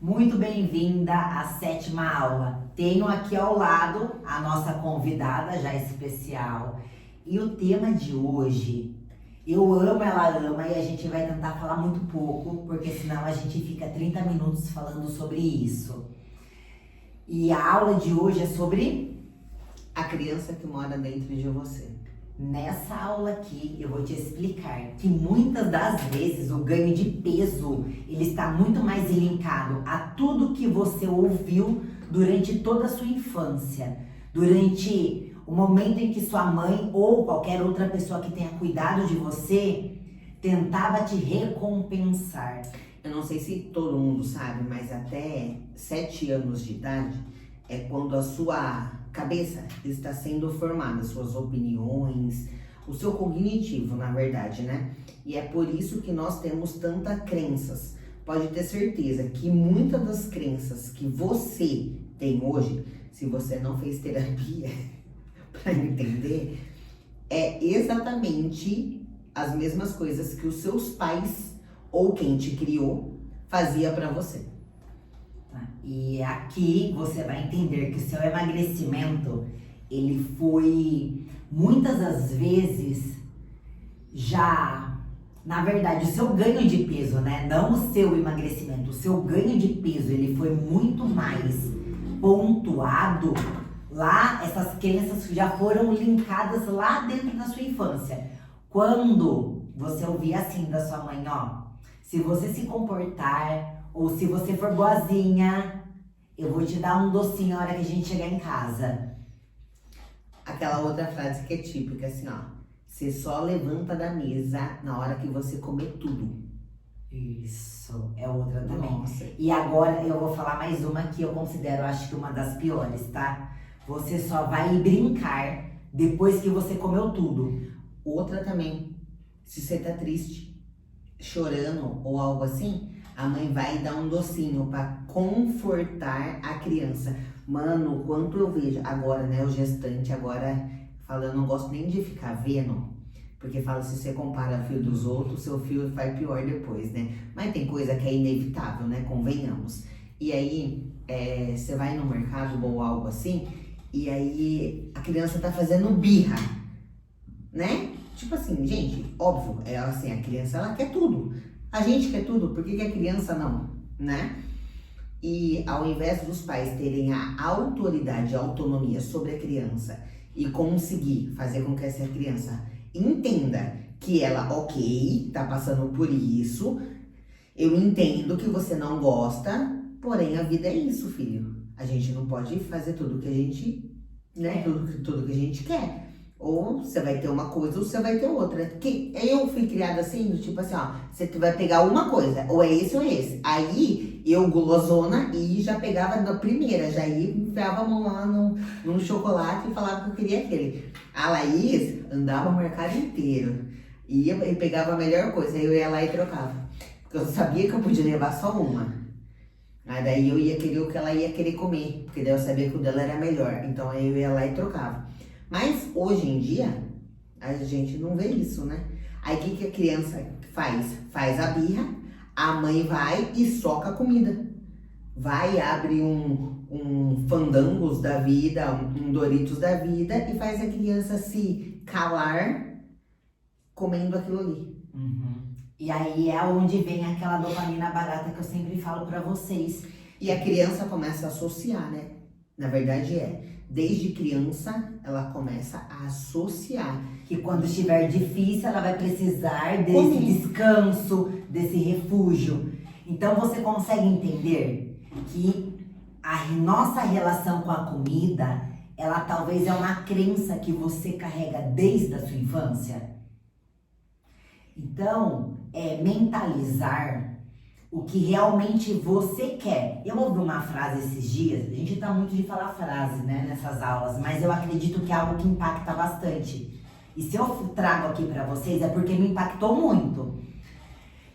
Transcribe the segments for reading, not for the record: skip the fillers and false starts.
Muito bem-vinda à sétima aula. Tenho aqui ao lado a nossa convidada já especial. E o tema de hoje, eu amo, ela ama, e a gente vai tentar falar muito pouco, porque senão a gente fica 30 minutos falando sobre isso. E a aula de hoje é sobre a criança que mora dentro de você. Nessa aula aqui, eu vou te explicar que muitas das vezes o ganho de peso, ele está muito mais linkado a tudo que você ouviu durante toda a sua infância, durante o momento em que sua mãe ou qualquer outra pessoa que tenha cuidado de você tentava te recompensar. Eu não sei se todo mundo sabe, mas até 7 anos de idade é quando a sua cabeça está sendo formada, suas opiniões, o seu cognitivo, na verdade, né? E é por isso que nós temos tantas crenças. Pode ter certeza que muitas das crenças que você tem hoje, se você não fez terapia para entender, é exatamente as mesmas coisas que os seus pais ou quem te criou fazia para você. E aqui você vai entender que o seu emagrecimento, ele foi muitas das vezes na verdade, o seu ganho de peso, né? Não o seu emagrecimento, o seu ganho de peso, ele foi muito mais pontuado lá, essas crenças já foram linkadas lá dentro da sua infância. Quando você ouvia assim da sua mãe, ó, se você se comportar ou se você for boazinha, eu vou te dar um docinho na hora que a gente chegar em casa. Aquela outra frase que é típica, assim, ó. Você só levanta da mesa na hora que você comer tudo. Isso, é outra também. Nossa. E agora eu vou falar mais uma que eu considero, acho que uma das piores, tá? Você só vai brincar depois que você comeu tudo. Outra também, se você tá triste, chorando ou algo assim, a mãe vai dar um docinho pra confortar a criança. Mano, o quanto eu vejo agora, né, o gestante agora falando, não gosto nem de ficar vendo, porque fala, se você compara o fio dos outros, seu fio vai pior depois, né? Mas tem coisa que é inevitável, né, convenhamos. E aí, você vai no mercado ou algo assim, e aí a criança tá fazendo birra, né? Tipo assim, gente, óbvio, assim, a criança, ela quer tudo. A gente quer tudo, por que a criança não, né? E ao invés dos pais terem a autoridade, a autonomia sobre a criança e conseguir fazer com que essa criança entenda que ela, ok, tá passando por isso, eu entendo que você não gosta, porém a vida é isso, filho. A gente não pode fazer tudo que a gente, né, tudo que a gente quer. Ou você vai ter uma coisa ou você vai ter outra. Que eu fui criada assim, do tipo assim, ó, você vai pegar uma coisa, ou é esse ou é esse. Aí eu, gulosona, e já pegava na primeira, já ia, enfiava a mão lá num chocolate e falava que eu queria aquele. A Laís andava o mercado inteiro, ia e pegava a melhor coisa, aí eu ia lá e trocava. Porque eu sabia que eu podia levar só uma. Aí daí eu ia querer o que ela ia querer comer, porque daí eu sabia que o dela era melhor. Então aí eu ia lá e trocava. Mas hoje em dia, a gente não vê isso, né? Aí o que a criança faz? Faz a birra, a mãe vai e soca a comida. Vai, abre um Fandangos da vida, um Doritos da vida e faz a criança se calar comendo aquilo ali. Uhum. E aí é onde vem aquela dopamina barata que eu sempre falo pra vocês. E a criança começa a associar, né? Na verdade desde criança, ela começa a associar. Que quando estiver difícil, ela vai precisar desse descanso, desse refúgio. Então você consegue entender que a nossa relação com a comida, ela talvez é uma crença que você carrega desde a sua infância. Então, mentalizar o que realmente você quer. Eu ouvi uma frase esses dias, a gente tá muito de falar frase, né, nessas aulas, mas eu acredito que é algo que impacta bastante. E se eu trago aqui pra vocês, é porque me impactou muito.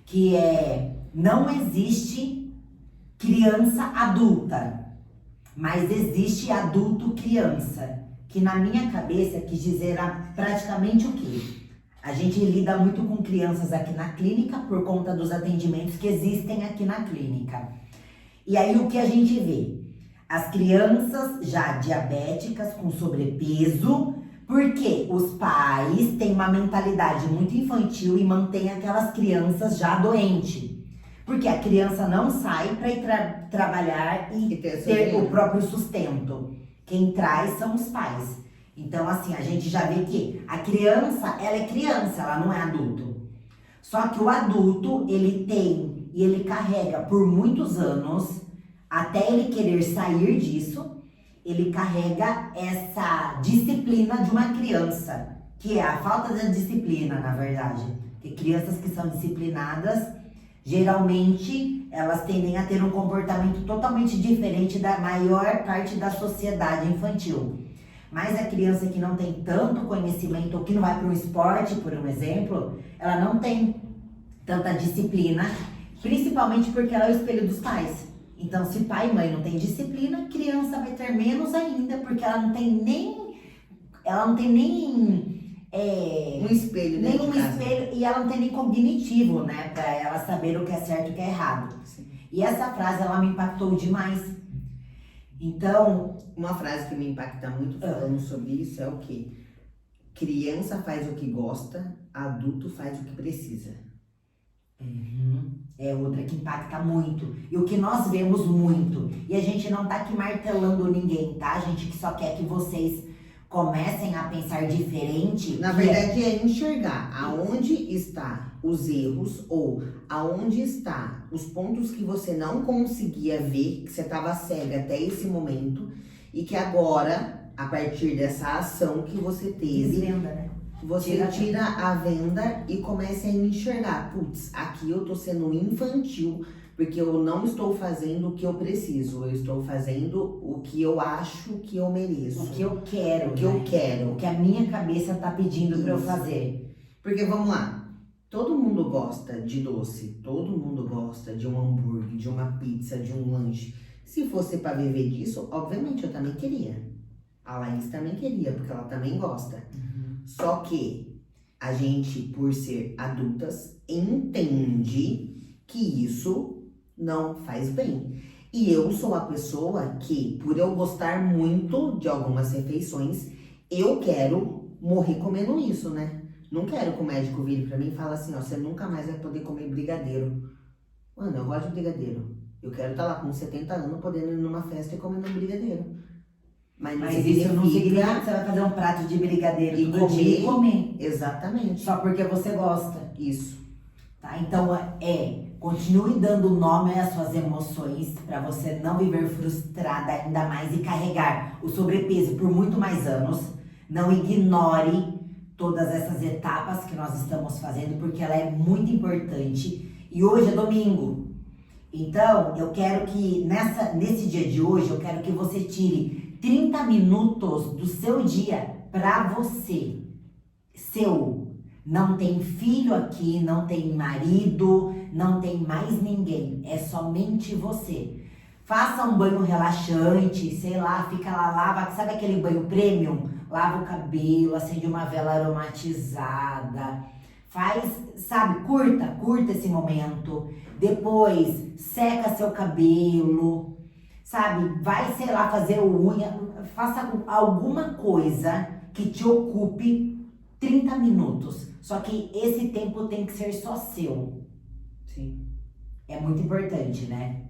Que não existe criança adulta, mas existe adulto criança. Que na minha cabeça quis dizer praticamente o quê? A gente lida muito com crianças aqui na clínica por conta dos atendimentos que existem aqui na clínica. E aí o que a gente vê? As crianças já diabéticas com sobrepeso, porque os pais têm uma mentalidade muito infantil e mantêm aquelas crianças já doentes. Porque a criança não sai para ir trabalhar e ter o próprio sustento. Quem traz são os pais. Então, assim, a gente já vê que a criança, ela é criança, ela não é adulto. Só que o adulto, ele tem e ele carrega por muitos anos, até ele querer sair disso, ele carrega essa disciplina de uma criança, que é a falta da disciplina, na verdade. Porque crianças que são disciplinadas, geralmente, elas tendem a ter um comportamento totalmente diferente da maior parte da sociedade infantil. Mas a criança que não tem tanto conhecimento, ou que não vai para um esporte, por um exemplo, ela não tem tanta disciplina, principalmente porque ela é o espelho dos pais. Então, se pai e mãe não tem disciplina, a criança vai ter menos ainda, porque ela não tem nem Um espelho, né? nenhum espelho, e ela não tem nem cognitivo, né, para ela saber o que é certo e o que é errado. Sim. E essa frase, ela me impactou demais. Então, uma frase que me impacta muito falando sobre isso é o quê? Criança faz o que gosta, adulto faz o que precisa. é outra que impacta muito. E o que nós vemos muito. E a gente não tá aqui martelando ninguém, tá? A gente que só quer que vocês comecem a pensar diferente. Na verdade, é enxergar aonde está os erros ou aonde está os pontos que você não conseguia ver, que você estava cega até esse momento e que agora, a partir dessa ação que você teve, Desvenda, né? você tira a venda e começa a enxergar. Putz, aqui eu tô sendo infantil, porque eu não estou fazendo o que eu preciso. Eu estou fazendo o que eu acho que eu mereço. O que eu quero. O que eu quero. O que a minha cabeça tá pedindo pra eu Isso. fazer. Porque vamos lá, todo mundo gosta de doce, todo mundo gosta de um hambúrguer, de uma pizza, de um lanche. Se fosse pra viver disso, obviamente eu também queria. A Laís também queria, porque ela também gosta. Só que a gente, por ser adultas, entende que isso não faz bem. E eu sou a pessoa que, por eu gostar muito de algumas refeições, eu quero morrer comendo isso, né? Não quero que o médico vire pra mim e fale assim, ó, você nunca mais vai poder comer brigadeiro. Mano, eu gosto de brigadeiro. Eu quero estar lá com 70 anos podendo ir numa festa e comendo um brigadeiro. Mas isso não significa que você vai fazer um prato de brigadeiro e todo dia e comer. Exatamente. Só porque você gosta. Isso. Tá? Então, continue dando nome às suas emoções para você não viver frustrada ainda mais e carregar o sobrepeso por muito mais anos. Não ignore todas essas etapas que nós estamos fazendo, porque ela é muito importante. E hoje é domingo. Então, eu quero que nesse dia de hoje, eu quero que você tire 30 minutos do seu dia para você. Seu. Não tem filho aqui, não tem marido, não tem mais ninguém. É somente você. Faça um banho relaxante, sei lá, fica lá, lava, sabe aquele banho premium? Lava o cabelo, acende uma vela aromatizada. Faz, sabe, curta esse momento. Depois, seca seu cabelo, sabe? Vai, sei lá, fazer unha. Faça alguma coisa que te ocupe 30 minutos. Só que esse tempo tem que ser só seu. Sim. É muito importante, né?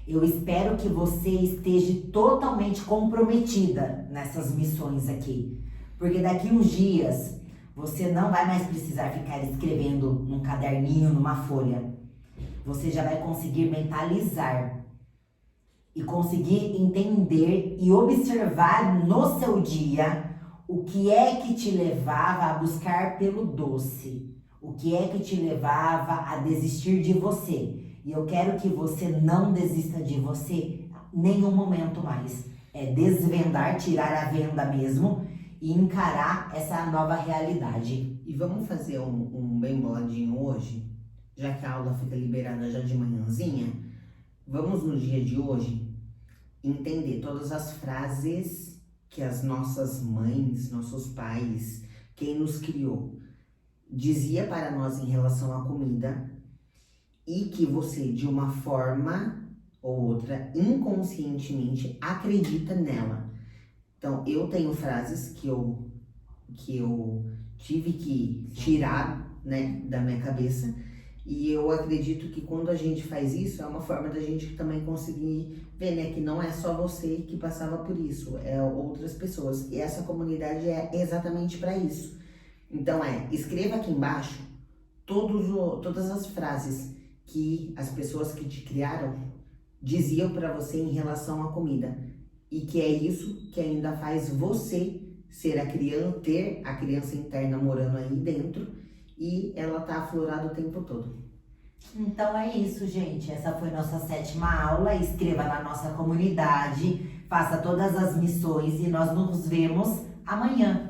Eu espero que você esteja totalmente comprometida nessas missões aqui. Porque daqui uns dias, você não vai mais precisar ficar escrevendo num caderninho, numa folha. Você já vai conseguir mentalizar e conseguir entender e observar no seu dia o que é que te levava a buscar pelo doce, o que é que te levava a desistir de você. E eu quero que você não desista de você nenhum momento mais. É desvendar, tirar a venda mesmo e encarar essa nova realidade. E vamos fazer um bem boladinho hoje, já que a aula fica liberada já de manhãzinha. Vamos no dia de hoje entender todas as frases que as nossas mães, nossos pais, quem nos criou, dizia para nós em relação à comida e que você, de uma forma ou outra, inconscientemente, acredita nela. Então, eu tenho frases que eu tive que tirar, né, da minha cabeça. E eu acredito que quando a gente faz isso, é uma forma da gente também conseguir ver, né, que não é só você que passava por isso, é outras pessoas. E essa comunidade é exatamente para isso. Então escreva aqui embaixo todas as frases que as pessoas que te criaram diziam para você em relação à comida. E que é isso que ainda faz você ser ter a criança interna morando aí dentro, e ela tá aflorada o tempo todo. Então é isso, gente. Essa foi nossa 7ª aula. Escreva na nossa comunidade, faça todas as missões e nós nos vemos amanhã.